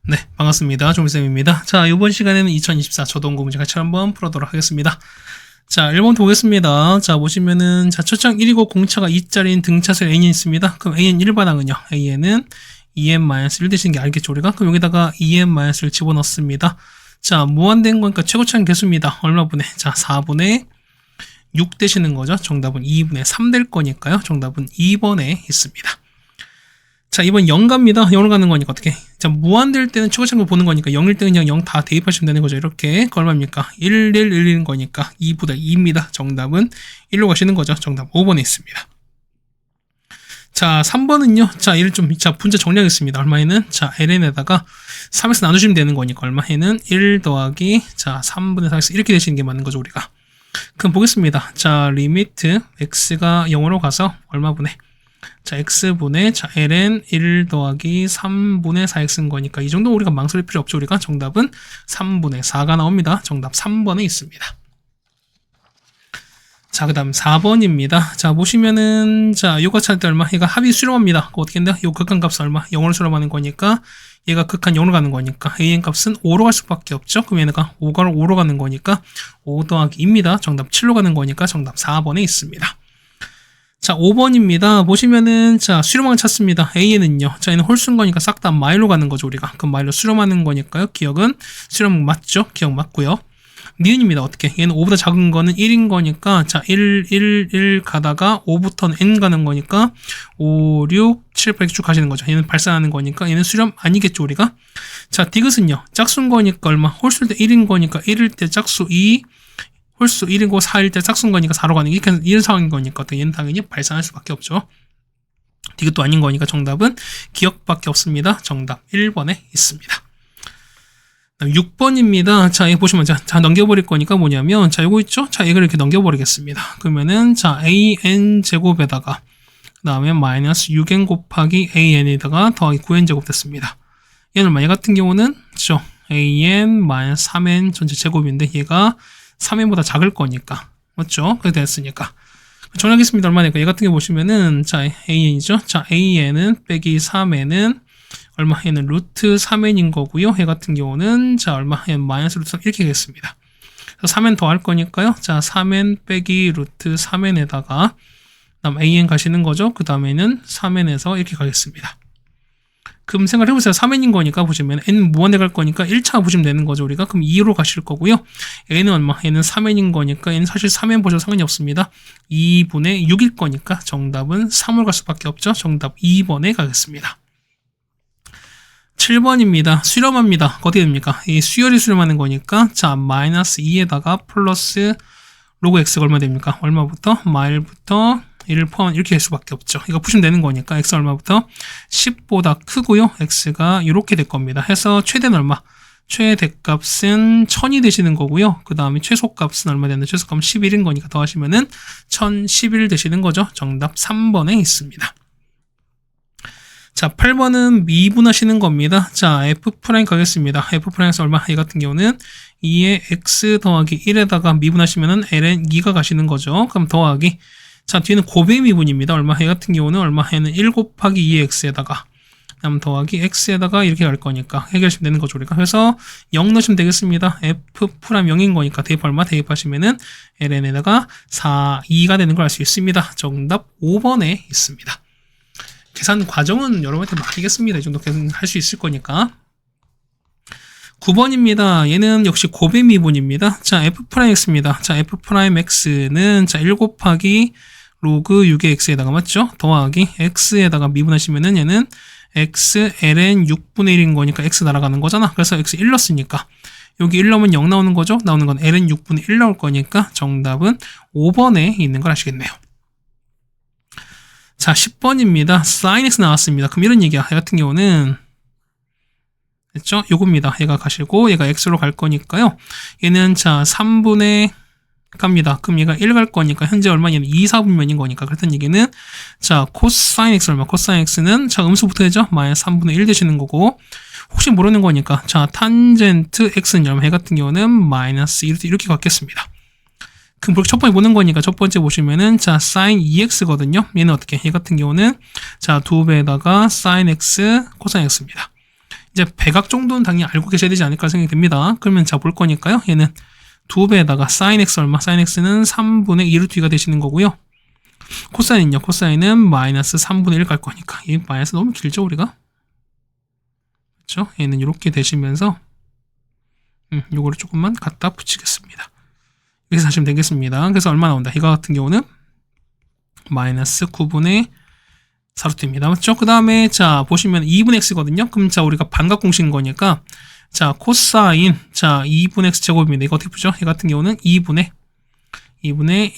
네, 반갑습니다. 조미쌤입니다. 자, 이번 시간에는 2024 저동고 문제 같이 한번 풀어보도록 하겠습니다. 자, 1번 보겠습니다. 자, 보시면은, 자, 첫장 1이고 공차가 2짜리인 등차수 A는 있습니다. 그럼 A는 1반항은요. A는 2n-1 되시는 게 알겠죠, 우리가? 그럼 여기다가 2n-1을 집어넣습니다. 자, 무한된 거니까 최고차는 개수입니다. 얼마분의? 자, 4분의 6 되시는 거죠. 정답은 2분의 3 될 거니까요. 정답은 2번에 있습니다. 자, 이번 0 갑니다. 0으로 가는 거니까 어떻게? 자, 무한될 때는 최고차를 보는 거니까 0일 때는 그냥 0 다 대입하시면 되는 거죠. 이렇게. 그 얼마입니까? 1, 1, 1인 거니까 2보다 2입니다. 정답은 1로 가시는 거죠. 정답 5번에 있습니다. 자, 3번은요. 자, 얘를 좀, 자, 분자 정리하겠습니다. 얼마에는? 자, ln에다가 3에서 나누시면 되는 거니까 얼마에는? 1 더하기, 자, 3분의 4x 이렇게 되시는 게 맞는 거죠, 우리가. 그럼 보겠습니다. 자, 리미트 x가 0으로 가서 얼마분의? 자, x분의, 자, ln 1 더하기 3분의 4x인 거니까 이 정도 우리가 망설일 필요 없죠. 우리가 정답은 3분의 4가 나옵니다. 정답 3번에 있습니다. 자, 그 다음 4번입니다. 자, 보시면은, 자, 요가 찾을 때 얼마? 얘가 합이 수렴합니다. 어떻게 된다? 요 극한 값은 얼마? 0으로 수렴하는 거니까 얘가 극한 0으로 가는 거니까 an 값은 5로 갈 수밖에 없죠. 그럼 얘가 5로 가는 거니까 5 더하기 2입니다. 정답 7로 가는 거니까 정답 4번에 있습니다. 자, 5번입니다. 보시면은, 자, 수렴항을 찾습니다. A는요. 자, 얘는 홀수인 거니까 싹 다 마일로 가는 거죠, 우리가. 그럼 마일로 수렴하는 거니까요. 기억은 수렴 맞죠? 기억 맞고요. 니은입니다. 어떻게? 얘는 5보다 작은 거는 1인 거니까, 자, 1, 1, 1 가다가 5부터는 n 가는 거니까, 5, 6, 7, 8 쭉 가시는 거죠. 얘는 발산하는 거니까, 얘는 수렴 아니겠죠, 우리가? 자, 디귿은요. 짝수인 거니까 얼마? 홀수일 때 1인 거니까, 1일 때 짝수 2, 홀수 1이고 4일 때 짝수인 거니까 4로 가는 게 이런 상황인 거니까 얘는 당연히 발산할 수밖에 없죠. 디귿도 아닌 거니까 정답은 기억밖에 없습니다. 정답 1번에 있습니다. 6번입니다. 자, 여기 보시면 자 넘겨버릴 거니까 뭐냐면 자, 요거 있죠? 자, 이걸 이렇게 넘겨버리겠습니다. 그러면은 자, an 제곱에다가 그 다음에 마이너스 6n 곱하기 an에다가 더하기 9n 제곱 됐습니다. 얘는 얘 같은 경우는 그렇죠? an 마이너스 3n 전체 제곱인데 얘가 3n보다 작을 거니까 맞죠? 그렇게 됐으니까 정리하겠습니다. 얼마니까 얘 같은 경우 보시면은 자 an이죠. 자 an은 빼기 3n은 얼마? 얘는 루트 3n인 거고요. 얘 같은 경우는 자 얼마? 얘는 마이너스 루트 3 이렇게 되겠습니다. 3n 더 할 거니까요. 자 3n 빼기 루트 3n에다가 그다음 an 가시는 거죠. 그 다음에는 3n에서 이렇게 가겠습니다. 그럼 생각해보세요. 3n인 거니까 보시면 n 무한대 갈 거니까 1차 보시면 되는 거죠. 우리가 그럼 2로 가실 거고요. n은 얼마? n은 3n인 거니까 n은 사실 3n 보셔도 상관이 없습니다. 2분의 6일 거니까 정답은 3으로 갈 수밖에 없죠. 정답 2번에 가겠습니다. 7번입니다. 수렴합니다. 어떻게 됩니까? 이 수열이 수렴하는 거니까 자 마이너스 2에다가 플러스 로그 x가 얼마 됩니까? 얼마부터? 마일부터 1을 포함 이렇게 될 수밖에 없죠. 이거 푸시면 되는 거니까 x 얼마부터 10보다 크고요. x가 이렇게 될 겁니다. 해서 최대는 얼마? 최대값은 1000이 되시는 거고요. 그 다음에 최소값은 얼마 되는데 최소값은 11인 거니까 더하시면은 1011 되시는 거죠. 정답 3번에 있습니다. 자, 8번은 미분하시는 겁니다. 자, f' 가겠습니다. f'에서 얼마? 얘 같은 경우는 2의 x 더하기 1에다가 미분하시면은 ln 2가 가시는 거죠. 그럼 더하기 자, 뒤에는 곱의 미분입니다. 얼마? 얘 같은 경우는 얼마? 얘는 1 곱하기 2의 x에다가 그다음 더하기 x에다가 이렇게 갈 거니까 해결하시면 되는 거죠, 우리가. 그래서 0 넣으시면 되겠습니다. f' 0인 거니까 대입 얼마? 대입하시면은 ln에다가 4, 2가 되는 걸 알 수 있습니다. 정답 5번에 있습니다. 계산 과정은 여러분한테 맡기겠습니다. 이 정도 계산할 수 있을 거니까. 9번입니다. 얘는 역시 곱의 미분입니다. 자, f'x입니다. 자, f'x는 자, 1 곱하기 로그 6의 x에다가 맞죠? 더하기 x에다가 미분하시면은 얘는 x ln 6분의 1인 거니까 x 날아가는 거잖아. 그래서 x 1 넣었으니까 여기 1 넣으면 0 나오는 거죠? 나오는 건 ln 6분의 1 나올 거니까 정답은 5번에 있는 걸 아시겠네요. 자, 10번입니다. sin x 나왔습니다. 그럼 이런 얘기야. 얘 같은 경우는 됐죠? 요겁니다. 얘가 가시고 얘가 x로 갈 거니까요. 얘는 자 3분의 갑니다. 그럼 얘가 1 갈 거니까 현재 얼마? 얘는 2, 4분면인 거니까 그랬던 얘기는 자 코사인 x 얼마? 코사인 x는 자 음수부터 해죠? 마이너스 3분의 1 되시는 거고 혹시 모르는 거니까 자 탄젠트 x는 얼마? 얘 같은 경우는 마이너스 1 이렇게 갖겠습니다. 그럼 그렇게 첫 번째 보는 거니까 첫 번째 보시면은 자 sin 2x거든요. 얘는 어떻게? 얘 같은 경우는 자 2배에다가 sin x 코사인 x입니다. 이제 백악 정도는 당연히 알고 계셔야 되지 않을까 생각이 듭니다. 그러면 자, 볼 거니까요. 얘는 2배에다가 sin x 얼마? sin x는 3분의 2루트 2가 되시는 거고요. 코사인은요? 코사인은 마이너스 3분의 1 갈 거니까. 이 마이너스 너무 길죠, 우리가? 그렇죠? 얘는 이렇게 되시면서 요거를 조금만 갖다 붙이겠습니다. 이렇게 하시면 되겠습니다. 그래서 얼마 나온다? 이거 같은 경우는 마이너스 9분의 4루트입니다. 맞죠? 그 다음에 자, 보시면 2분의 x거든요. 그럼 자, 우리가 반각 공식인 거니까 자, 코사인 자, 2분의 x 제곱입니다. 이거 어떻게 푸죠? 이 같은 경우는 2분의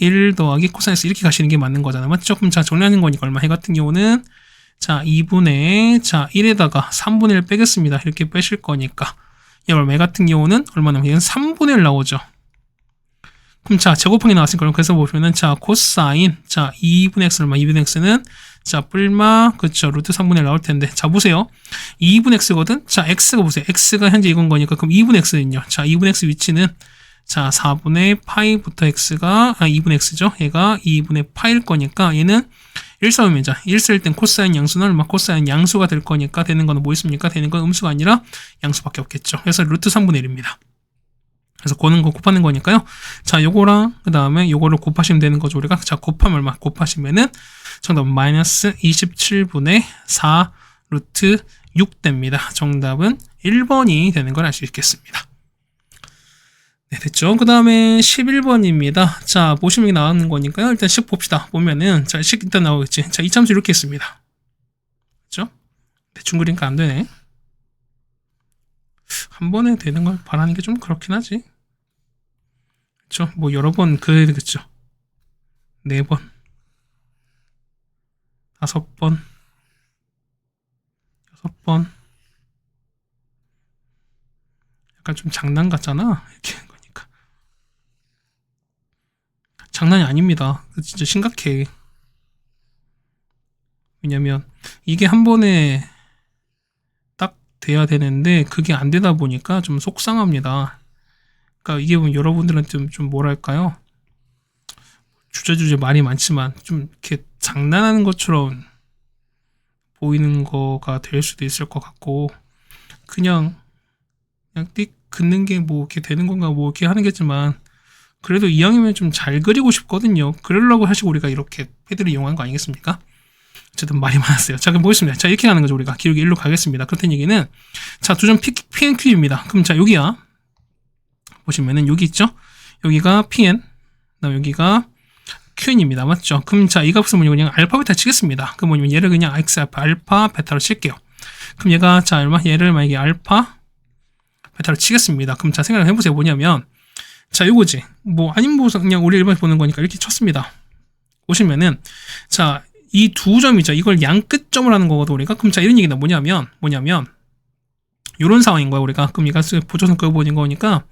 1 더하기 코사인 x 이렇게 가시는 게 맞는 거잖아요. 맞죠? 그럼 자, 정리하는 거니까 얼마? 이 같은 경우는 자, 2분의 자, 1에다가 3분의 1 빼겠습니다. 이렇게 빼실 거니까 이 얼마? 이 같은 경우는 얼마나? 얘는 3분의 1 나오죠. 그럼 자, 제곱하기 나왔으니까 그래서 보시면은 자, 코사인 자, 2분의 x 얼마? 2분의 x는 자, 뿔마 그쵸, 루트 3분의 1 나올 텐데 자, 보세요. 2분의 x거든. 자, x가 보세요. x가 현재 이건 거니까 그럼 2분의 x는요. 자, 2분의 x 위치는 자, 4분의 파이부터 x가 2분의 x죠. 얘가 2분의 파일 거니까 얘는 1 써면 자, 1 쓸 땐 코사인 양수는 얼마? 코사인 양수가 될 거니까 되는 거는 뭐 있습니까? 되는 건 음수가 아니라 양수밖에 없겠죠. 그래서 루트 3분의 1입니다. 그래서 고는 거 곱하는 거니까요. 자, 요거랑 그 다음에 요거를 곱하시면 되는 거죠. 우리가 자, 곱하면 얼마? 곱하시면은 정답은 마이너스 27분의 4 루트 6 됩니다. 정답은 1번이 되는 걸 알 수 있겠습니다. 네, 됐죠. 그 다음에 11번입니다. 자, 보시면 나오는 거니까요. 일단 식 봅시다. 보면은 자, 식 일단 나오겠지. 자, 이참수 이렇게 했습니다. 그렇죠? 대충 그리니까 안 되네. 한 번에 되는 걸 바라는 게 좀 그렇긴 하지. 그쵸? 뭐 여러 번 그래야 되겠죠. 4번, 5번, 6번. 약간 좀 장난 같잖아. 이렇게 하는 거니까. 장난이 아닙니다. 진짜 심각해. 왜냐면 이게 한 번에 돼야 되는데 그게 안 되다 보니까 좀 속상합니다. 그러니까 이게 보면 여러분들한테 좀 뭐랄까요? 주저주저 말이 많지만 좀 이렇게 장난하는 것처럼 보이는 거가 될 수도 있을 것 같고 그냥 띡 긋는 게 뭐 이렇게 되는 건가 뭐 이렇게 하는 게지만 그래도 이왕이면 좀 잘 그리고 싶거든요. 그러려고 사실 우리가 이렇게 패드를 이용한 거 아니겠습니까? 어쨌든 말이 많았어요. 자, 그럼 보겠습니다. 자, 이렇게 가는 거죠. 우리가 기울기 1로 가겠습니다. 그렇다는 얘기는 자, 두 점 PNQ입니다. 그럼 자, 여기야. 보시면은 여기 있죠? 여기가 PN, 그다음 여기가 QN입니다. 맞죠? 그럼 자, 이 값을 뭐냐면 그냥 알파 베타 치겠습니다. 그럼 뭐냐면 얘를 그냥 X 알파 베타로 칠게요. 그럼 얘가 자, 얼마? 얘를 만약에 알파 베타로 치겠습니다. 그럼 자, 생각을 해보세요. 뭐냐면 자, 요거지. 뭐 아니면 뭐 그냥 우리 일반 보는 거니까 이렇게 쳤습니다. 보시면은 자, 이 두 점이죠. 이걸 양끝점을 하는 거거든, 우리가. 그럼 자, 이런 얘기다. 뭐냐면, 요런 상황인 거야, 우리가. 그럼 얘가 보조선 그어보는 거니까,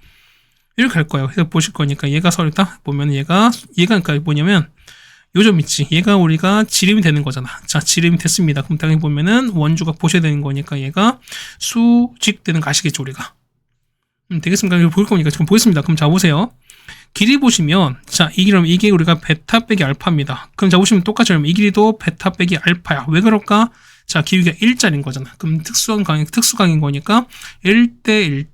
이렇게 할 거예요. 그래서 보실 거니까, 얘가 서로 딱 보면 얘가 그러니까 뭐냐면, 요 점 있지. 얘가 우리가 지름이 되는 거잖아. 자, 지름이 됐습니다. 그럼 당연히 보면은 원주가 보셔야 되는 거니까, 얘가 수직되는 거 아시겠죠, 우리가. 되겠습니까? 이거 볼 거니까 지금 보겠습니다. 그럼 자, 보세요. 길이 보시면 자, 이게 우리가 베타 빼기 알파입니다. 그럼 자, 보시면 똑같이 이 길이도 베타 빼기 알파야. 왜 그럴까? 자, 기울기가 1짜리인 거잖아. 그럼 특수강인 거니까 1대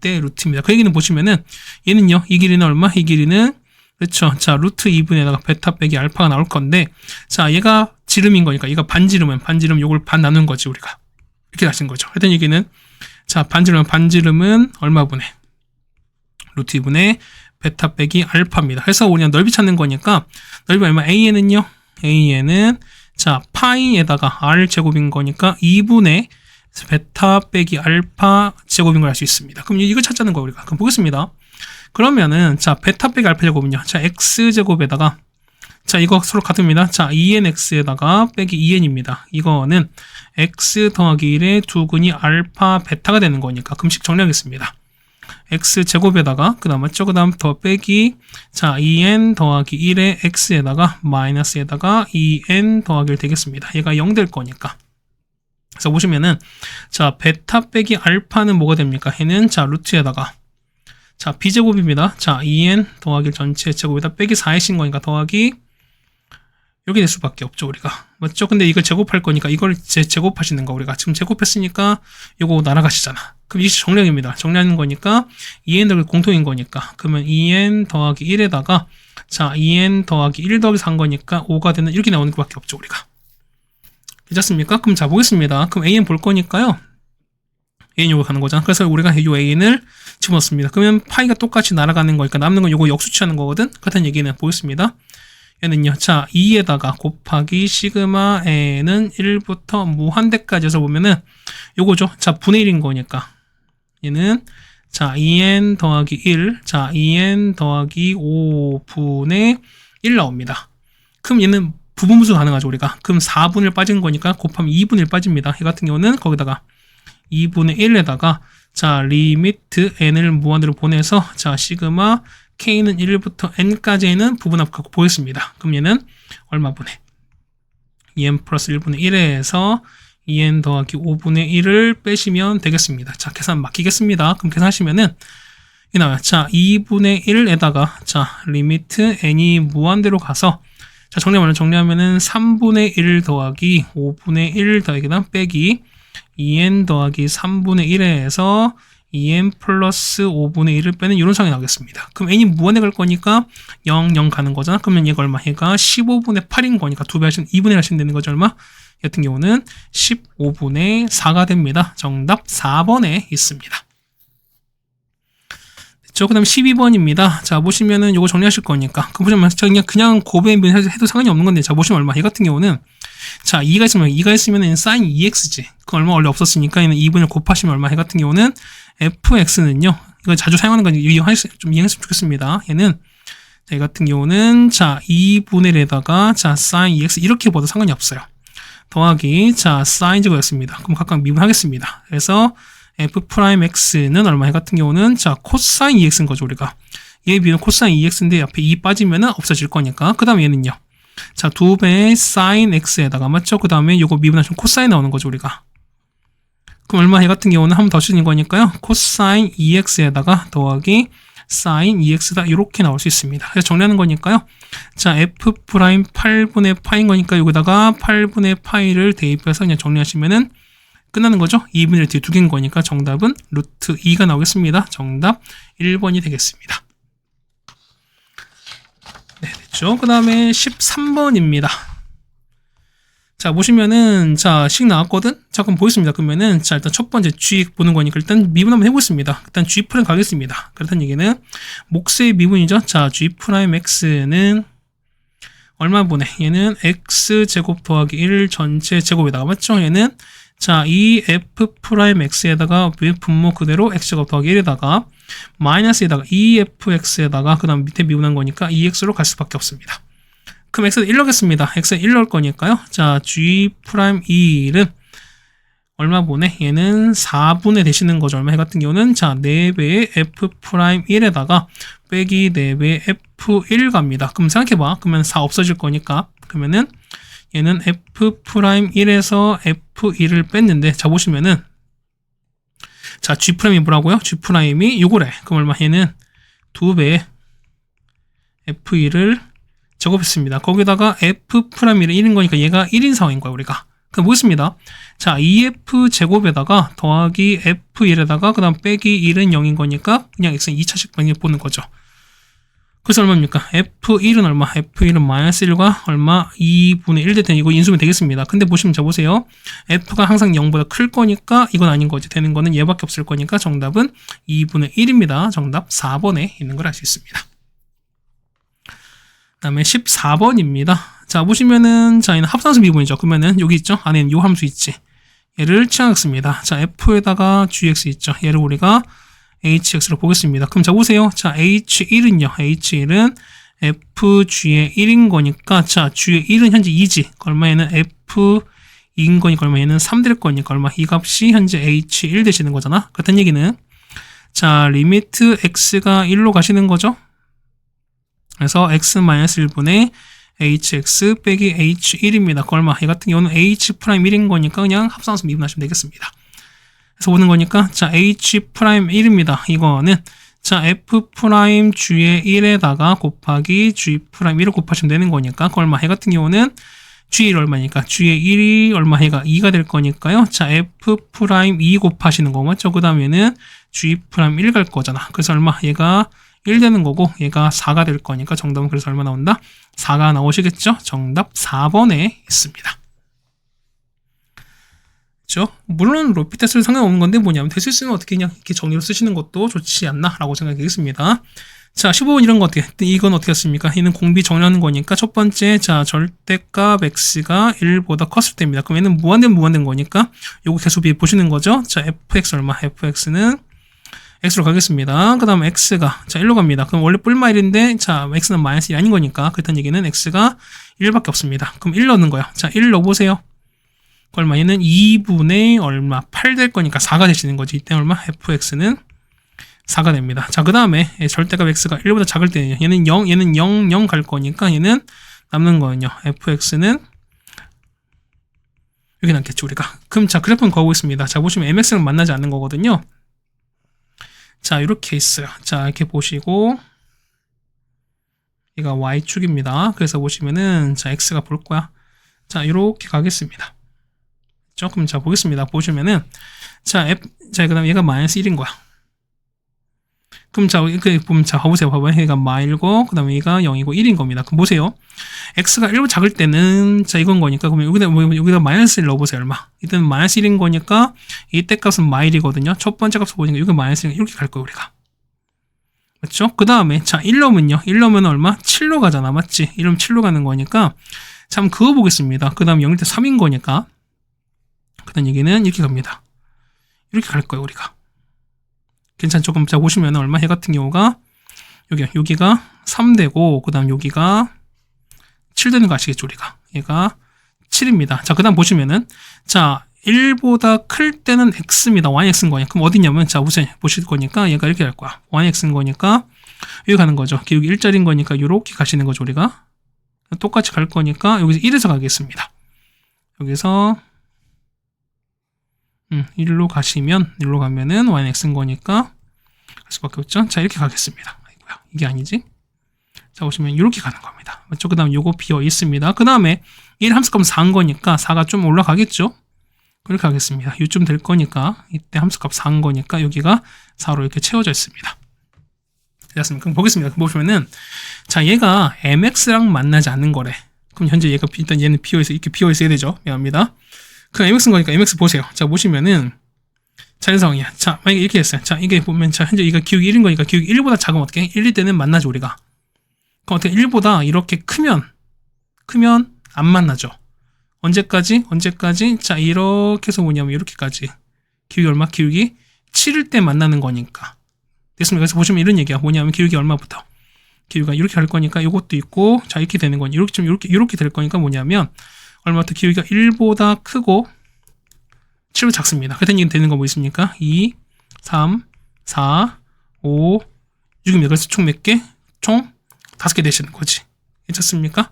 1대 루트입니다. 그 얘기는 보시면은 얘는요, 이 길이는 얼마? 이 길이는 그렇죠. 자, 루트 2분에다가 베타 빼기 알파가 나올 건데 자, 얘가 지름인 거니까 얘가 반지름 요걸 반 나눈 거지, 우리가. 이렇게 하신 거죠. 하여튼 얘기는 자, 반지름은 얼마분의 루트 2분의 베타 빼기 알파입니다. 그래서 우리가 넓이 찾는 거니까 넓이 얼마? AN은요? AN은 자, 파이에다가 R 제곱인 거니까 2분의 베타 빼기 알파 제곱인 걸 알 수 있습니다. 그럼 이걸 찾자는 거예요, 우리가. 그럼 보겠습니다. 그러면은 자, 베타 빼기 알파 제곱은요. 자, X 제곱에다가 자, 이거 서로 같습니다. 자, 2nx에다가 빼기 2n입니다. 이거는 x 더하기 1의 두근이 알파 베타가 되는 거니까 금식 정리하겠습니다. x 제곱에다가 그 다음 더 빼기 자, 2n 더하기 1의 x에다가 마이너스에다가 2n 더하기 1 되겠습니다. 얘가 0 될 거니까. 그래서 보시면은 자, 베타 빼기 알파는 뭐가 됩니까? 얘는 자, 루트에다가 자, b제곱입니다. 자, 2n 더하기 1 전체 제곱에다 빼기 4의 거니까 더하기 이렇게 될 수밖에 없죠, 우리가. 맞죠? 근데 이걸 제곱할 거니까 이걸 제곱하시는 거 우리가 지금 제곱했으니까 이거 날아가시잖아. 그럼 이것이 정량입니다. 정량인 거니까 2n 더하기 공통인 거니까 그러면 2n 더하기 1에다가 자 2n 더하기 1 더하기 4인 거니까 5가 되는 이렇게 나오는 것밖에 없죠 우리가. 괜찮습니까? 그럼 자 보겠습니다. 그럼 an 볼 거니까요. an 요거 가는 거잖아. 그래서 우리가 이 an을 집어넣습니다. 그러면 파이가 똑같이 날아가는 거니까 남는 건 요거 역수치하는 거거든. 그렇다는 얘기는 보겠습니다. 얘는요. 자 2에다가 곱하기 시그마 n은 1부터 무한대까지 해서 보면은 요거죠. 자 분의 1인 거니까 얘는 자 2n 더하기 1 자 2n 더하기 5분의 1 나옵니다. 그럼 얘는 부분분수 가능하죠 우리가. 그럼 4분의 1 빠진 거니까 곱하면 2분의 1 빠집니다. 이 같은 경우는 거기다가 2분의 1에다가 자 리미트 n을 무한대로 보내서 자 시그마 k는 1부터 n까지는 부분합하고 보겠습니다. 그럼 얘는 얼마분의 2n 플러스 1분의 1에서 2n 더하기 5분의 1을 빼시면 되겠습니다. 자 계산 맡기겠습니다. 그럼 계산하시면은 이 나와요. 자 2분의 1에다가 자 리미트 n이 무한대로 가서 자 정리하면은 3분의 1 더하기 5분의 1 더하기 빼기 2n 더하기 3분의 1에서 2n 플러스 5분의 1을 빼는 이런 상황이 나오겠습니다. 그럼 n이 무한대 갈 거니까 0, 0 가는 거잖아. 그러면 얘가 얼마? 얘가 15분의 8인 거니까 2배 하시면 2분의 1 하시면 되는 거죠. 얼마? 같은 경우는 15분의 4가 됩니다. 정답 4번에 있습니다. 그 다음 12번입니다. 자, 보시면은 요거 정리하실 거니까. 보시면 그냥 곱의 변 해도 상관이 없는 건데, 자, 보시면 얼마? 이 같은 경우는, 자, 2가 있으면 sin 2x지. 그 얼마 원래 없었으니까, 얘는 2분을 곱하시면 얼마? 이 같은 경우는 fx는요, 이거 자주 사용하는 건 좀 이해했으면 좋겠습니다. 얘는, 자, 이 같은 경우는, 자, 2분의 1에다가, 자, sin 2x 이렇게 봐도 상관이 없어요. 더하기, 자, sin 제곱였습니다. 그럼 각각 미분하겠습니다. 그래서, f'x는 얼마? 같은 경우는 자 코사인 2x인 거죠 우리가. 얘 비는 코사인 2x인데 옆에 2 빠지면은 없어질 거니까. 그 다음에 얘는요. 자 2배 sin x에다가 맞죠? 그 다음에 요거 미분하시면 코사인 나오는 거죠 우리가. 그럼 얼마? 얘 같은 경우는 한 번 더 쓰는 거니까요. 코사인 2x에다가 더하기 sin 2x다 이렇게 나올 수 있습니다. 그래서 정리하는 거니까요. 자 f' 8분의 파인 거니까 여기다가 8분의 파이를 대입해서 그냥 정리하시면은 끝나는 거죠. 2분의 1 뒤에 2개인 거니까 정답은 루트 2가 나오겠습니다. 정답 1번이 되겠습니다. 네, 됐죠. 그 다음에 13번입니다. 자, 보시면은, 자, 식 나왔거든? 자, 그럼 보겠습니다. 그러면은, 자, 일단 첫 번째 G 보는 거니까 일단 미분 한번 해보겠습니다. 일단 G' 가겠습니다. 그렇다는 얘기는, 몫의 미분이죠. 자, G'X는 얼마 분해? 얘는 X제곱 더하기 1 전체 제곱에다가, 맞죠? 얘는 자, 이 f'x에다가 분모 그대로 x제곱 더하기 1에다가 마이너스에다가 2fx에다가 그 다음 밑에 미분한 거니까 2x로 갈 수밖에 없습니다. 그럼 x에 1 넣겠습니다. x에 1 넣을 거니까요. 자, g'1은 얼마 분해? 얘는 4분의 되시는 거죠. 얼마? 같은 경우는 자, 4배의 f'1에다가 빼기 4배의 f1 갑니다. 그럼 생각해봐. 그러면 4 없어질 거니까. 그러면은 얘는 f'1에서 f1을 뺐는데, 자, 보시면은, 자, g'이 뭐라고요? g'이 요거래. 그럼 얼마? 얘는 2배의 f1을 제곱했습니다. 거기다가 f'이 1인 거니까 얘가 1인 상황인 거야, 우리가. 그럼 보겠습니다. 자, 2f 제곱에다가 더하기 f1에다가 그 다음 빼기 1은 0인 거니까 그냥 x는 2차식 보는 거죠. 그래서 얼마입니까? F1은 얼마? F1은 마이너스 1과 얼마? 2분의 1 됐더니 이거 인수면 되겠습니다. 근데 보시면 자 보세요. F가 항상 0보다 클 거니까 이건 아닌 거지. 되는 거는 얘밖에 없을 거니까 정답은 2분의 1입니다. 정답 4번에 있는 걸 알 수 있습니다. 그 다음에 14번입니다. 자, 보시면은 자, 얘는 합산수 미분이죠. 그러면은 여기 있죠? 안에는 요 함수 있지. 얘를 취하겠습니다. 자, F에다가 GX 있죠. 얘를 우리가 hx로 보겠습니다. 그럼 자 보세요. 자 h1은요. h1은 fg의 1인 거니까 자 g의 1은 현재 2지. 얼마에는 f인 거니까 얼마에는 3 될 거니까 얼마? 이 값이 현재 h1 되시는 거잖아. 같은 얘기는 자 리미트 x가 1로 가시는 거죠. 그래서 x-1분의 hx 빼기 h1입니다. 그 얼마? 이 같은 경우는 h'1인 거니까 그냥 합산해서 미분하시면 되겠습니다. 그래서 오는 거니까 자 h'1입니다. 이거는 자 f'g의 1에다가 곱하기 g'1을 곱하시면 되는 거니까 그 얼마? 해 같은 경우는 G1 얼마니까 G의 1이 얼마 해가 2가 될 거니까요. 자, F'2 곱하시는 거 맞죠? 그 다음에는 G'1 갈 거잖아. 그래서 얼마? 얘가 1 되는 거고 얘가 4가 될 거니까 정답은 그래서 얼마 나온다? 4가 나오시겠죠? 정답 4번에 있습니다. 그렇죠? 물론 로피테스는 상관없는 건데 뭐냐면 대수있으면 어떻게 그냥 이렇게 정리로 쓰시는 것도 좋지 않나 라고 생각하겠습니다. 자, 15번 이런 거 어떻게, 이건 어떻게 했습니까? 얘는 공비 정리하는 거니까 첫 번째, 자, 절대값 x가 1보다 컸을 때입니다. 그럼 얘는 무한된 거니까 요거 계속 보시는 거죠. 자, fx 얼마? fx는 x로 가겠습니다. 그 다음에 x가, 자, 1로 갑니다. 그럼 원래 뿔마 1인데, 자, x는 마이너스 1이 아닌 거니까, 그렇다는 얘기는 x가 1밖에 없습니다. 그럼 1 넣는 거예요. 자, 1 넣어보세요. 얼마? 얘는 2분의 얼마? 8 될 거니까 4가 되시는 거지. 이때 얼마? fx는 4가 됩니다. 자, 그 다음에 절대값 x가 1보다 작을 때는요. 얘는 0, 얘는 0, 0 갈 거니까 얘는 남는 거는요. fx는 여기 남겠죠, 우리가. 그럼 자, 그래프는 거보겠습니다. 자, 보시면 mx는 만나지 않는 거거든요. 자, 이렇게 있어요. 자, 이렇게 보시고 얘가 y축입니다. 그래서 보시면은 자, x가 볼 거야. 자, 이렇게 가겠습니다. 조금 자, 보겠습니다. 보시면은 자, 그다음에 얘가 마이너스 1인 거야. 그럼 자, 보면 자, 봐보세요. 봐봐요. 얘가 마일고, 그 다음에 얘가 0이고 1인 겁니다. 그럼 보세요. x가 1보다 작을 때는, 자, 이건 거니까, 그러면 여기다 마이너스 1 넣어보세요. 얼마? 이때는 마이너스 1인 거니까, 이때 값은 마일이거든요. 첫 번째 값을 보니까, 여기 마이너스 1 이렇게 갈 거예요, 우리가. 맞죠? 그 다음에, 자, 1 넣으면요. 1 넣으면 얼마? 7로 가잖아. 맞지? 이러면 7로 가는 거니까, 참, 그거 보겠습니다. 그 다음에 0일 때 3인 거니까, 그 다음 얘기는 이렇게 갑니다. 이렇게 갈 거예요, 우리가. 괜찮죠? 조금 자 보시면 얼마 해 같은 경우가 여기가 3 되고 그 다음 여기가 7 되는 거 아시겠죠? 우리가 얘가 7입니다. 자, 그 다음 보시면은 자 1보다 클 때는 x입니다. yx인 거니까 그럼 어디냐면 자 보실 거니까 얘가 이렇게 갈 거야. yx인 거니까 여기 가는 거죠. 여기 1자리인 거니까 이렇게 가시는 거죠. 우리가 똑같이 갈 거니까 여기서 1에서 가겠습니다. 여기서 1로 가면은 yx인 거니까 갈 수밖에 없죠. 자, 이렇게 가겠습니다. 아이고야, 이게 아니지. 자, 보시면 이렇게 가는 겁니다. 맞죠? 그 다음 요거 비어 있습니다. 그 다음에 1 함수값은 4인 거니까 4가 좀 올라가겠죠. 그렇게 가겠습니다. 요쯤 될 거니까 이때 함수값 4인 거니까 여기가 4로 이렇게 채워져 있습니다. 됐습니다. 그럼 보겠습니다. 보시면은 자, 얘가 mx랑 만나지 않는 거래. 그럼 현재 얘가 일단 얘는 이렇게 비어 있어야 되죠. 미안합니다. 그 mx인 거니까 mx 보세요. 자, 보시면은 자연 상황이야. 자, 만약에 이렇게 했어요. 자, 이게 보면 자, 현재 이거 기울기 1인 거니까 기울기 1보다 작으면 어떻게? 1일 때는 만나죠, 우리가. 그럼 어떻게 1보다 이렇게 크면 안 만나죠. 언제까지? 자, 이렇게 해서 뭐냐면 이렇게까지. 기울기 얼마? 기울기 7일 때 만나는 거니까. 됐습니까? 그래서 보시면 이런 얘기야. 뭐냐면 기울기 얼마부터? 기울기가 이렇게 갈 거니까 이것도 있고, 자, 이렇게 되는 거니. 이렇게 될 거니까 뭐냐면 얼마부터 기울기가 1보다 크고 7보다 작습니다. 그랬더니 되는 거 뭐 있습니까? 2, 3, 4, 5, 6입니다. 그래서 총 몇 개? 총 5개 되시는 거지. 괜찮습니까?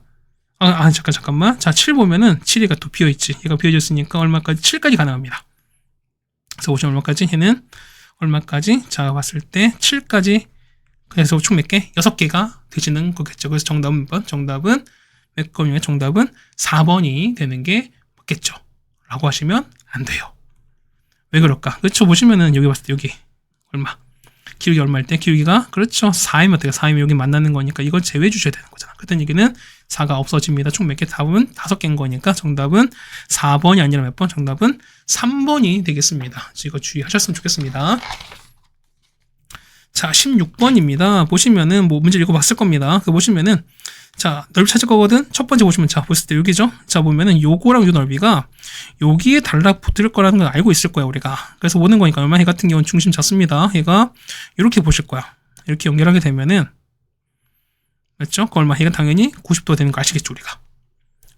잠깐만. 자, 7 보면은 7이가 또 비어있지. 얘가 비어졌으니까 얼마까지? 7까지 가능합니다. 그래서 보시면 얼마까지? 얘는 얼마까지? 자, 봤을 때 7까지. 그래서 총 몇 개? 6개가 되시는 거겠죠. 그래서 정답은 몇 번이면 정답은 4번이 되는 게 맞겠죠. 라고 하시면 안 돼요. 왜 그럴까? 그렇죠. 보시면은 여기 봤을 때 여기 얼마? 기울기 얼마일 때? 기울기가 그렇죠. 4이면 어때요? 4이면 여기 만나는 거니까 이걸 제외해 주셔야 되는 거잖아. 그랬던 얘기는 4가 없어집니다. 총 몇 개? 답은 5개인 거니까 정답은 4번이 아니라 몇 번? 정답은 3번이 되겠습니다. 이거 주의하셨으면 좋겠습니다. 자, 16번입니다. 보시면은 뭐 문제 읽어봤을 겁니다. 그 보시면은 자, 넓이 찾을 거거든. 첫 번째 보시면 자, 보실 때 여기죠. 자, 보면은 요거랑 요 넓이가 여기에 달라붙을 거라는 걸 알고 있을 거야, 우리가. 그래서 보는 거니까 얼마 해 같은 경우는 중심 잡습니다. 얘가 이렇게 보실 거야. 이렇게 연결하게 되면은 맞죠? 그 얼마 해가 당연히 90도 되는 거 아시겠죠, 우리가.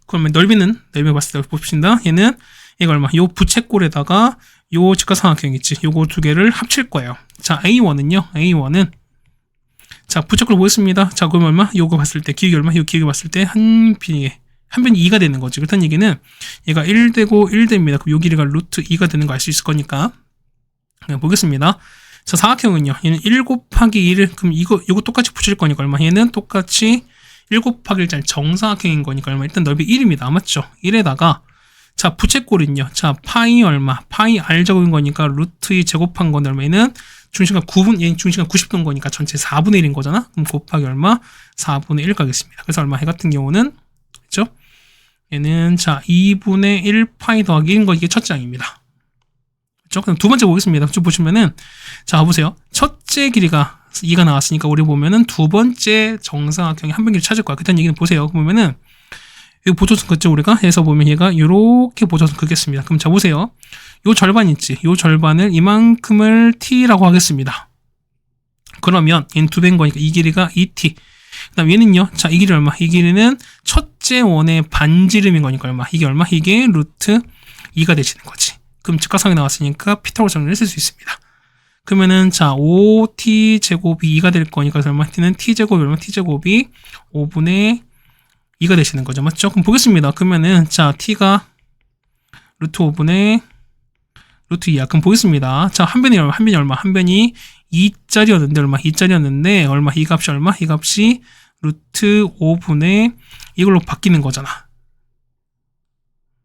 그러면 넓이 봤을 때 봅시다. 얘는 얘가 얼마? 요 부채꼴에다가 요 직각삼각형 있지. 요거 두 개를 합칠 거예요. 자, A1은 자, 부채꼴 보겠습니다. 자, 그럼 얼마? 요거 봤을 때 기울기 얼마? 요 기울기 봤을 때 한 편이 2가 되는 거지. 그렇다는 얘기는 얘가 1 되고 1 됩니다. 그럼 요 길이가 루트 2가 되는 거 알 수 있을 거니까 보겠습니다. 자, 사각형은요. 얘는 1 곱하기 1을 그럼 요거 똑같이 붙일 거니까 얼마? 얘는 똑같이 1 곱하기 1짜리 정사각형인 거니까 얼마? 일단 넓이 1입니다. 맞죠? 1에다가 자, 부채꼴은요. 자, 파이 얼마? 파이 r제곱인 거니까 루트 2 제곱한 건데 얼마에는 중심각 9분, 얘 중심각 90도인 거니까 전체 4분의 1인 거잖아? 그럼 곱하기 얼마? 4분의 1 가겠습니다. 그래서 얼마? 해 같은 경우는, 그죠? 얘는, 자, 2분의 1 파이 더하기 1인 거, 이게 첫째 항입니다. 그죠? 그럼 두 번째 보겠습니다. 쭉 보시면은, 자, 보세요. 첫째 길이가 2가 나왔으니까, 우리 보면은 두 번째 정사각형의 한 변 길이 찾을 거야. 그딴 얘기는 보세요. 보면은, 여기 보조선 긋죠, 우리가? 해서 보면 얘가 요렇게 보조선 긋겠습니다. 그럼 자, 보세요. 요 절반 있지? 요 절반을 이만큼을 t라고 하겠습니다. 그러면 얘는 두 배인 거니까 이 길이가 2t. 그 다음 얘는요. 자, 이 길이 얼마? 이 길이는 첫째 원의 반지름인 거니까 얼마? 이게 얼마? 이게 루트 2가 되시는 거지. 그럼 직각상이 나왔으니까 피타고라스 정리를 쓸 수 있습니다. 그러면은 자, 5t 제곱이 2가 될 거니까 얼마? t는 t제곱이 얼마? t제곱이 5분의 2가 되시는 거죠. 맞죠? 그럼 보겠습니다. 그러면은 자, t가 루트 5분의 루트 2야. 그럼 보겠습니다. 자, 한 변이 얼마? 한 변이 얼마? 한 변이 2짜리였는데 얼마? 2짜리였는데 얼마? 이 값이 얼마? 이 값이 루트 5분의 이걸로 바뀌는 거잖아.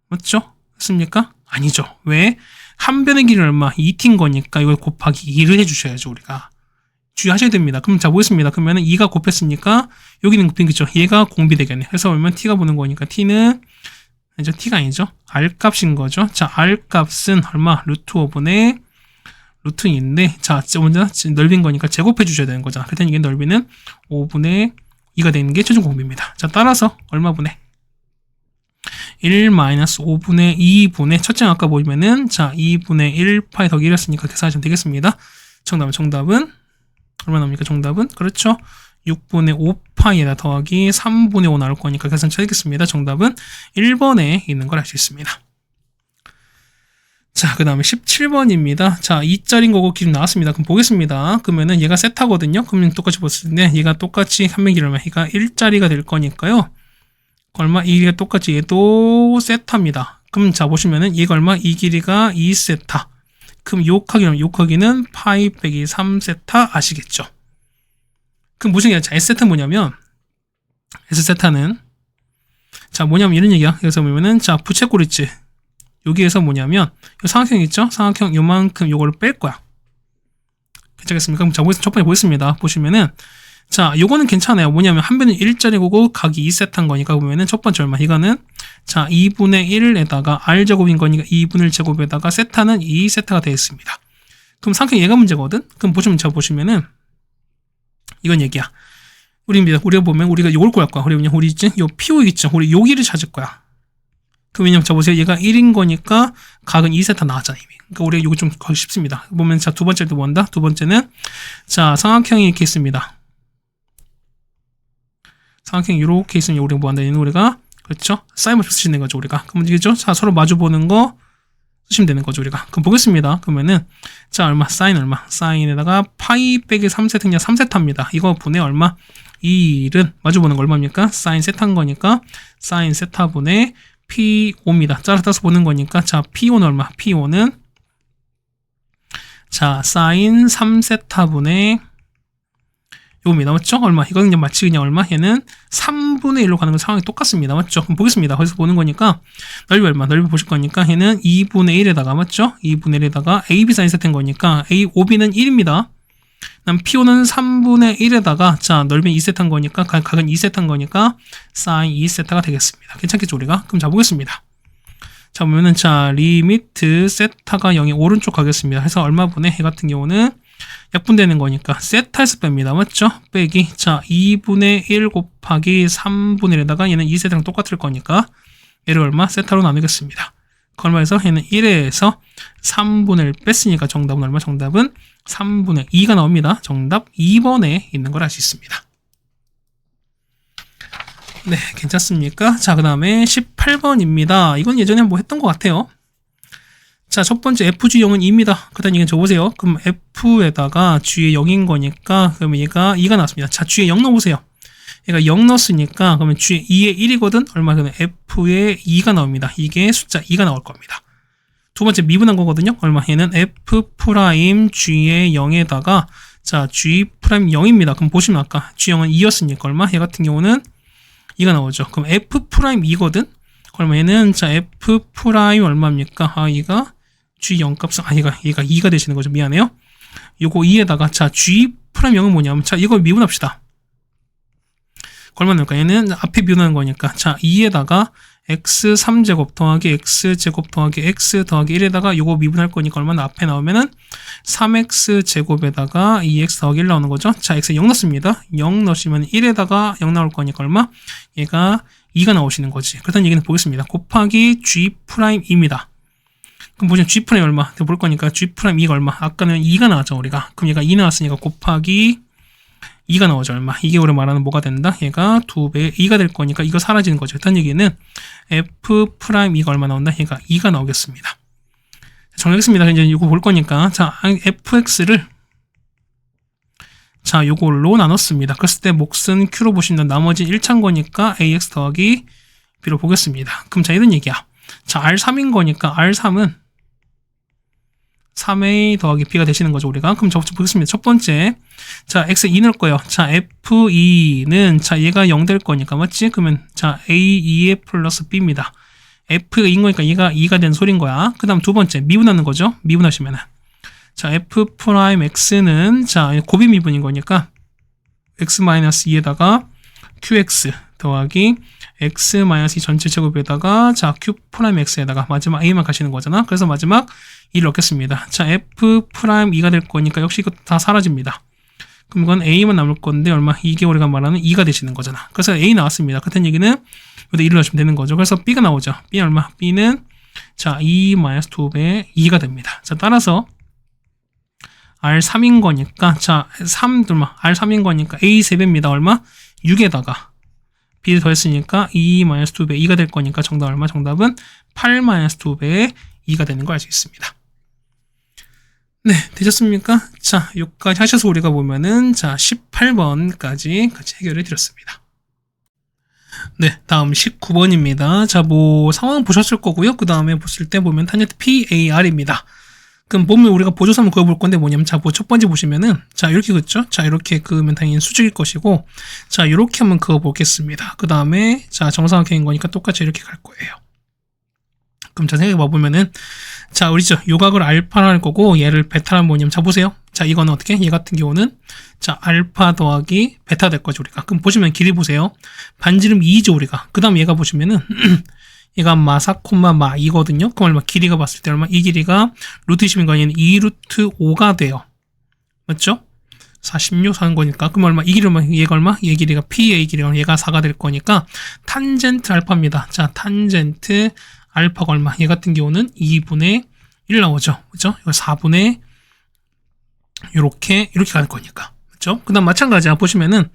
맞죠? 맞습니까? 아니죠. 왜? 한 변의 길이 얼마? 2t인 거니까 이걸 곱하기 2를 해주셔야죠. 우리가. 주의하셔야 됩니다. 그럼 자, 보겠습니다. 그러면은 2가 곱했으니까 여기는 곱힌겠죠. 얘가 공비되겠네. 그래서 얼마? t가 보는 거니까 t는 아니죠. t가 아니죠. r값인 거죠. 자, r값은 얼마? 루트 5분의 루트 2인데 자, 먼저 넓인 거니까 제곱해 주셔야 되는 거잖아. 그랬더니 이게 넓이는 5분의 2가 되는 게 최종 공비입니다. 자, 따라서 얼마분의 1-5분의 2분의 첫째 아까 보면은 자, 2분의 1 파이 더하기 1이었으니까 계산하시면 되겠습니다. 정답은 얼마 나옵니까? 정답은 그렇죠. 6분의 5파이에다 더하기 3분의 5 나올 거니까 계산 쳐야겠습니다. 정답은 1번에 있는 걸 알 수 있습니다. 자, 그 다음에 17번입니다. 자, 2짜리인 거고 기준 나왔습니다. 그럼 보겠습니다. 그러면은 얘가 세타거든요. 그러면 똑같이 봤을 때 얘가 똑같이 한 변 길이 얼마? 얘가 1짜리가 될 거니까요. 얼마? 이게 똑같이 얘도 세타입니다. 그럼 자, 보시면은 얘가 얼마? 이 길이가 2세타. 그럼 욕하기는 파이 빼기 3세타 아시겠죠? 그럼 무슨 얘기야? 자, S세타 뭐냐면, S세타는, 자, 뭐냐면 이런 얘기야. 여기서 보면은, 자, 부채꼴 있지? 여기에서 뭐냐면, 요 삼각형 있죠? 삼각형 요만큼 요거를 뺄 거야. 괜찮겠습니까? 그럼 자, 첫 번째 보겠습니다. 보시면은, 자, 요거는 괜찮아요. 뭐냐면, 한 변은 1짜리고 각이 2세타인 거니까 보면은, 첫 번째 얼마? 이거는, 자, 2분의 1에다가 r제곱인 거니까 2분의 1제곱에다가 세타는 2세타가 되어 있습니다. 그럼 삼각형 얘가 문제거든? 그럼 보시면은, 이건 얘기야. 우리가 보면 우리가 요걸 구할 거야. 우리 있지? 요 PO 있죠? 우리 여기를 찾을 거야. 그 왜냐면 자 보세요. 얘가 1인 거니까 각은 2세타 나왔잖아 이미. 그러니까 우리가 요거 좀 구하기 쉽습니다. 보면 자, 두 번째도 뭔다? 두 번째는 자, 삼각형이 이렇게 있습니다. 삼각형이 이렇게 있으면 우리가 뭐 한다? 얘는 우리가 그렇죠? 사인을 쓰시는 거죠 우리가. 그럼 이게죠? 자, 서로 마주 보는 거 쓰시면 되는 거죠 우리가. 그럼 보겠습니다. 그러면은 자, 얼마? 사인 얼마? 사인에다가 파이 빼기 3세타냐? 3세타입니다. 이거 분의 얼마? 2는 마주 보는 거 얼마입니까? 사인 세타인 거니까 사인 세타 분의 P5입니다. 따라서 보는 거니까 자, P5는 얼마? P5는 자, 사인 3세타 분의 요겁니다. 맞죠? 얼마? 이거는 그냥 마치 그냥 얼마? 얘는 3분의 1로 가는 건 상황이 똑같습니다. 맞죠? 그럼 보겠습니다. 거기서 보는 거니까 넓이 얼마? 넓이 보실 거니까 얘는 2분의 1에다가 맞죠? 2분의 1에다가 AB 사인 세타인 거니까 OB는 1입니다. 그다음 P5는 3분의 1에다가 자, 넓이 2세타인 거니까 각은 2세타인 거니까 사인 2세타가 되겠습니다. 괜찮겠죠, 우리가? 그럼 자, 보겠습니다. 자, 보면은 자, 리미트 세타가 0이 오른쪽 가겠습니다. 해서 얼마 분의 해 같은 경우는 약분되는 거니까 세타에서 뺍니다. 맞죠? 빼기 자, 2분의 1 곱하기 3분의 1에다가 얘는 2세타랑 똑같을 거니까 얘를 얼마? 세타로 나누겠습니다. 얼마에서 얘는 1에서 3분의 1 뺐으니까 정답은 얼마? 정답은 3분의 2가 나옵니다. 정답 2번에 있는 걸 알 수 있습니다. 네, 괜찮습니까? 자, 그 다음에 18번입니다. 이건 예전에 뭐 했던 것 같아요. 자, 첫 번째 FG0은 2입니다. 그 다음 이건 적어보세요. 그럼 F에다가 G에 0인 거니까 그러면 얘가 2가 나왔습니다. 자, G에 0 넣어보세요. 얘가 0 넣었으니까 그러면 G에 2에 1이거든? 얼마? 그러면 F에 2가 나옵니다. 이게 숫자 2가 나올 겁니다. 두 번째 미분한 거거든요. 얼마? 얘는 F 프라임 G의 0에다가 자, G 프라임 0입니다. 그럼 보시면 아까 G0은 2였으니까 얼마? 얘 같은 경우는 2가 나오죠. 그럼 F'2거든? 그러면 얘는, 자, F' 얼마입니까? 아, 얘가 G0 값은, 아, 얘가 2가 되시는 거죠. 미안해요. 요거 2에다가, 자, G'0은 뭐냐면, 자, 이걸 미분합시다. 얼마 나올까? 얘는 앞에 미분하는 거니까. 자, 2에다가 x3제곱 더하기 x제곱 더하기 x 더하기 1에다가 요거 미분할 거니까 얼마나 앞에 나오면은 3x제곱에다가 2x 더하기 1 나오는 거죠. 자, x 0 넣습니다. 0 넣으시면 1에다가 0 나올 거니까 얼마? 얘가 2가 나오시는 거지. 그렇다는 얘기는 보겠습니다. 곱하기 G'2입니다. 그럼 보시면 G' 얼마? 볼 거니까 G'2가 얼마? 아까는 2가 나왔죠, 우리가. 그럼 얘가 2 나왔으니까 곱하기 2가 나오죠, 얼마? 이게 우리 말하는 뭐가 된다? 얘가 2배 2가 될 거니까 이거 사라지는 거죠. 일단 얘기는 F'2가 얼마 나온다? 얘가 2가 나오겠습니다. 정리하겠습니다. 이제 이거 볼 거니까. 자, fx를 자, 요걸로 나눴습니다. 그랬을 때 몫은 q로 보시면 나머지 1차인 거니까 ax 더하기 b로 보겠습니다. 그럼 자, 이런 얘기야. 자, r3인 거니까 r3은 3a 더하기 b가 되시는 거죠, 우리가. 그럼 저부터 보겠습니다. 첫 번째. 자, x 2 넣을 거예요. 자, f2는, 자, 얘가 0 될 거니까, 맞지? 그러면, 자, a2의 플러스 b입니다. f가 2인 거니까 얘가 2가 된 소린 거야. 그 다음 두 번째, 미분하는 거죠. 미분하시면은. 자, f'x는, 자, 곱비 미분인 거니까, x-2에다가 qx 더하기 x-2 전체 제곱에다가, 자, q'x에다가 마지막 a만 가시는 거잖아. 그래서 마지막 2를 넣겠습니다. 자, f'2가 될 거니까 역시 이거 다 사라집니다. 그럼 이건 a만 남을 건데 얼마? 이게 우리가 말하는 2가 되시는 거잖아. 그래서 a 나왔습니다. 같은 얘기는 여기다 1을 넣으시면 되는 거죠. 그래서 b가 나오죠. b 얼마? b는 자, 2-2배 2가 됩니다. 자, 따라서 r3인 거니까 자, 3 둘마 r3인 거니까 a 3배입니다. 얼마? 6에다가 b를 더했으니까 2-2배 2가 될 거니까 정답 얼마? 정답은 8-2배의 2가 되는 걸 알 수 있습니다. 네, 되셨습니까? 자, 여기까지 하셔서 우리가 보면은, 자, 18번까지 같이 해결해 드렸습니다. 네, 다음 19번입니다. 자, 뭐, 상황 보셨을 거고요. 그 다음에 보실 때 보면 탄젠트 PAR입니다. 그럼 보면 우리가 보조사 한번 그어볼 건데 뭐냐면, 자, 뭐, 첫 번째 보시면은, 자, 이렇게 그었죠? 자, 이렇게 그으면 당연히 수직일 것이고, 자, 이렇게 한번 그어보겠습니다. 그 다음에, 자, 정사각형인 거니까 똑같이 이렇게 갈 거예요. 그럼 자, 생각해 봐보면은, 자, 우리죠. 요각을 알파로 할 거고, 얘를 베타라는 뭐냐면, 자, 보세요. 자, 이거는 어떻게? 얘 같은 경우는, 자, 알파 더하기 베타 될 거죠, 우리가. 그럼 보시면 길이 보세요. 반지름 2죠, 우리가. 그 다음 얘가 보시면은, 얘가 마사, 마 2거든요. 그럼 얼마? 길이가 봤을 때 얼마? 이 길이가 루트 20인 거 아니면 2 루트 5가 돼요. 맞죠? 46 사는 거니까. 그럼 얼마? 이 길이 얼마? 얘가 얼마? 얘 길이가 PA 길이가 얘가 4가 될 거니까, 탄젠트 알파입니다. 자, 탄젠트 알파가 얼마? 얘 같은 경우는 2분의 1 나오죠. 그죠? 이거 4분의 이렇게 갈 거니까. 그죠? 그 다음 마찬가지야. 보시면은,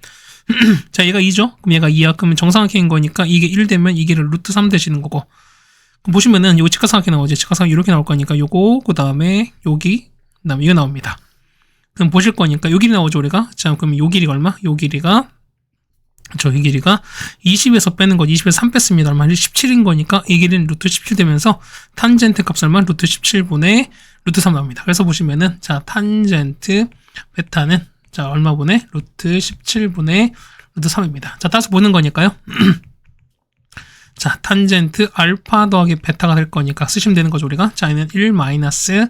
자, 얘가 2죠? 그럼 얘가 2야. 그러면 정사각형인 거니까 이게 1 되면 이게 루트 3 되시는 거고. 그럼 보시면은 요거 직각삼각형 나오지? 직각삼각형 이렇게 나올 거니까 요거, 그 다음에 여기, 그 다음에 이거 나옵니다. 그럼 보실 거니까 요 길이 나오죠, 우리가? 자, 그럼 요 길이가 얼마? 요 길이가 이 길이가 20에서 빼는 거 20에서 3 뺐습니다. 얼마? 17인 거니까 이 길이는 루트 17 되면서 탄젠트 값 얼마? 루트 17분의 루트 3 나옵니다. 그래서 보시면은 자, 탄젠트 베타는 자, 얼마분의 루트 17분의 루트 3입니다. 자, 따라서 보는 거니까요. 자, 탄젠트 알파 더하기 베타가 될 거니까 쓰시면 되는 거죠, 우리가. 자, 얘는 1 마이너스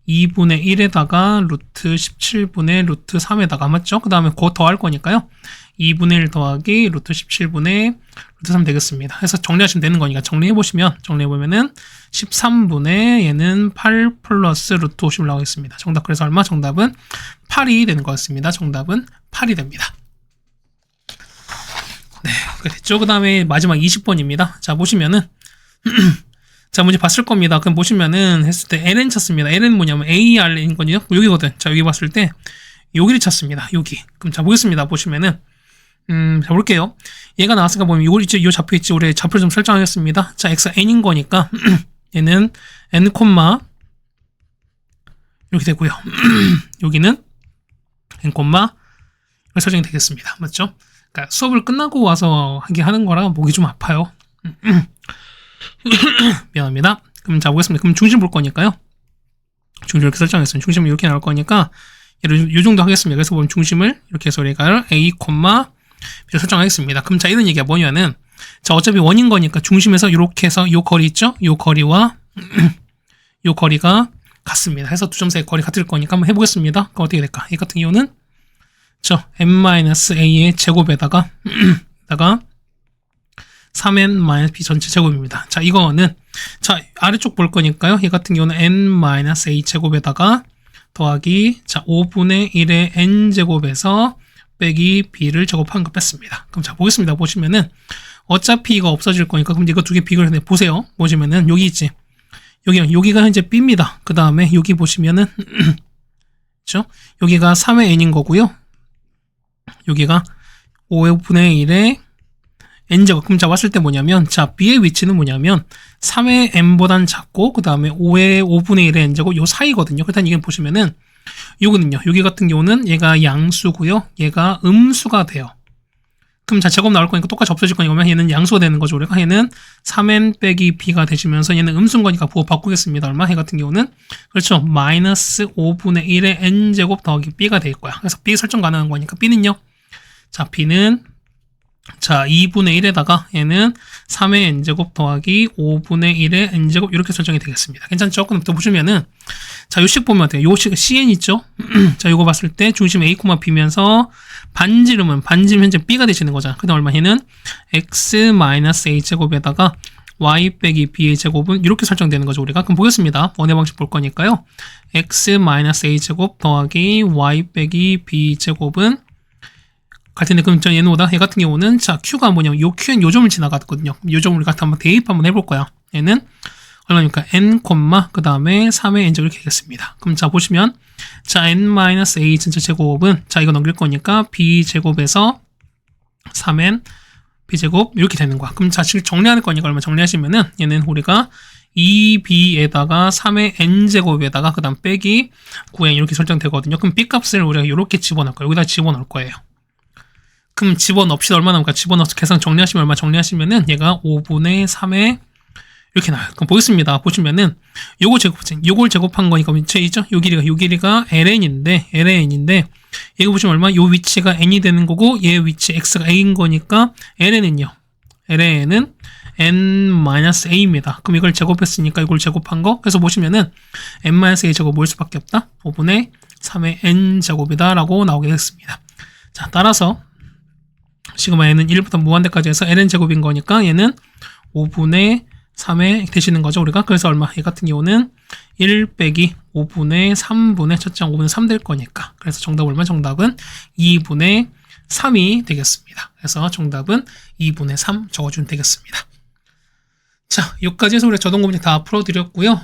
2분의 1에다가 루트 17분의 루트 3에다가 맞죠? 그 다음에 그거 더할 거니까요. 2분의 1 더하기 루트 17분의 루트 3 되겠습니다. 해서 정리하시면 되는 거니까 정리해보면은 13분의 얘는 8 플러스 루트 50을 나오겠습니다. 정답 그래서 얼마? 정답은 8이 되는 것 같습니다. 정답은 8이 됩니다. 네, 됐죠? 그 다음에 마지막 20번입니다. 자, 보시면은 자, 문제 봤을 겁니다. 그럼 보시면은 했을 때 ln 찾습니다. ln은 뭐냐면 AR인 거죠? 여기거든. 자, 여기 봤을 때 여기를 찾습니다. 여기. 그럼 자, 보겠습니다. 보시면은 자, 볼게요. 얘가 나왔으니까 보면 요 좌표 있지? 우리 좌표를 좀 설정하겠습니다. 자, x가 n인 거니까 얘는 n, 이렇게 되고요. 여기는 n, 이렇게 설정이 되겠습니다. 맞죠? 그러니까 수업을 끝나고 와서 하는 거라 목이 좀 아파요. 미안합니다. 그럼 자, 보겠습니다. 그럼 중심 볼 거니까요. 중심 이렇게 설정했어요. 중심은 이렇게 나올 거니까 얘를 요 정도 하겠습니다. 그래서 보면 중심을 이렇게 해서 우리가 a, B를 설정하겠습니다. 그럼 자, 이런 얘기가 뭐냐는, 자, 어차피 원인 거니까 중심에서 이렇게 해서 요 거리 있죠? 요 거리와 요 거리가 같습니다. 해서 두 점 사이 거리 같을 거니까 한번 해보겠습니다. 그럼 어떻게 될까? 이 같은 경우는 저 n-a의 제곱에다가 3n-b 전체 제곱입니다. 자, 이거는 자, 아래쪽 볼 거니까요. 이 같은 경우는 n-a 제곱에다가 더하기 자, 5분의 1의 n 제곱에서 빼기 b를 제곱한 거 뺐습니다. 그럼 자, 보겠습니다. 보시면은 어차피 이거 없어질 거니까 그럼 이거 두 개 비교를 해 보세요. 보시면은 여기 있지. 여기가 현재 b입니다. 그 다음에 여기 보시면은 그렇죠? 여기가 3의 n인 거고요. 여기가 5분의 1의 n제곱. 그럼 자, 왔을 때 뭐냐면, 자, b의 위치는 뭐냐면, 3의 n보단 작고, 그 다음에 5분의 1의 n제곱, 요 사이거든요. 그렇다는 이게 보시면은, 요거는요, 여기 같은 경우는 얘가 양수고요, 얘가 음수가 돼요. 그럼 자, 제곱 나올 거니까 똑같이 없어질 거니까 얘는 양수가 되는 거죠. 우리가 얘는 3n 빼기 b가 되시면서 얘는 음수인 거니까 부호 바꾸겠습니다. 얼마? 얘 같은 경우는 그렇죠. 마이너스 5분의 1의 n제곱 더하기 b가 될 거야. 그래서 b 설정 가능한 거니까 b는요. 자, b는 자, 2분의 1에다가 얘는 3의 n제곱 더하기 5분의 1의 n제곱 이렇게 설정이 되겠습니다. 괜찮죠? 그럼 또 보시면은 자, 요식 보면 어때요? 요식 cn 있죠? 자, 요거 봤을 때 중심 a, b면서 반지름은 현재 b가 되시는 거잖아. 그 다음 얼마? 얘는 x-a 제곱에다가 y 빼기 b의 제곱은 이렇게 설정되는 거죠. 우리가 그럼 보겠습니다. 원의 방식 볼 거니까요. x-a 제곱 더하기 y 빼기 b 제곱은 갈 텐데, 그럼 저 얘는 얘 같은 경우는 자, q가 뭐냐면 요 qn 요 점을 지나갔거든요. 요 점을 우리가 한번 대입 한번 해볼 거야. 얘는 얼마입니까? n, 그 다음에 3의 n제곱 이렇게 되겠습니다. 그럼 자, 보시면 자, n-a 전체 제곱은 자, 이거 넘길 거니까 b 제곱에서 3n b제곱 이렇게 되는 거야. 그럼 자, 지금 정리할 거니까 얼마 정리하시면은 얘는 우리가 2b에다가 3의 n제곱에다가 그 다음 빼기 9n 이렇게 설정되거든요. 그럼 b 값을 우리가 이렇게 집어넣을 거예요. 여기다 집어넣을 거예요. 그럼 집어넣읍시다. 얼마 나올까? 집어넣어서 계산 정리하시면 얼마 정리하시면은 얘가 5분의 3에 이렇게 나와요. 그럼 보겠습니다. 보시면은 요걸 제곱한 거니까 있죠? 요 길이가 ln인데 얘가 보시면 얼마? 요 위치가 n이 되는 거고 얘 위치 x가 a인 거니까 ln은요. ln은 n-a입니다. 그럼 이걸 제곱했으니까 이걸 제곱한 거. 그래서 보시면은 n-a 제곱 모일 수밖에 없다. 5분의 3의 n 제곱이다 라고 나오게 됐습니다. 자, 따라서 시그마 n은 1부터 무한대까지 해서 ln 제곱인 거니까 얘는 5분의 3에 되시는 거죠, 우리가. 그래서 얼마? 얘 같은 경우는 1 빼기 5분의 3분의 첫째 5분의 3 될 거니까. 그래서 정답 얼마? 정답은 2분의 3이 되겠습니다. 그래서 정답은 2분의 3 적어주면 되겠습니다. 자, 여기까지 해서 우리가 저동고문제 다 풀어드렸고요.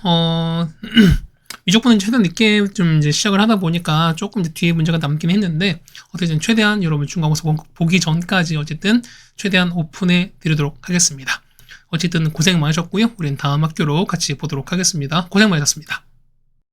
미적분은 최대한 늦게 좀 이제 시작을 하다 보니까 조금 이제 뒤에 문제가 남긴 했는데 어떻게든 최대한 여러분 중간고사 보기 전까지 어쨌든 최대한 오픈해 드리도록 하겠습니다. 어쨌든 고생 많으셨고요. 우리는 다음 학교로 같이 보도록 하겠습니다. 고생 많으셨습니다.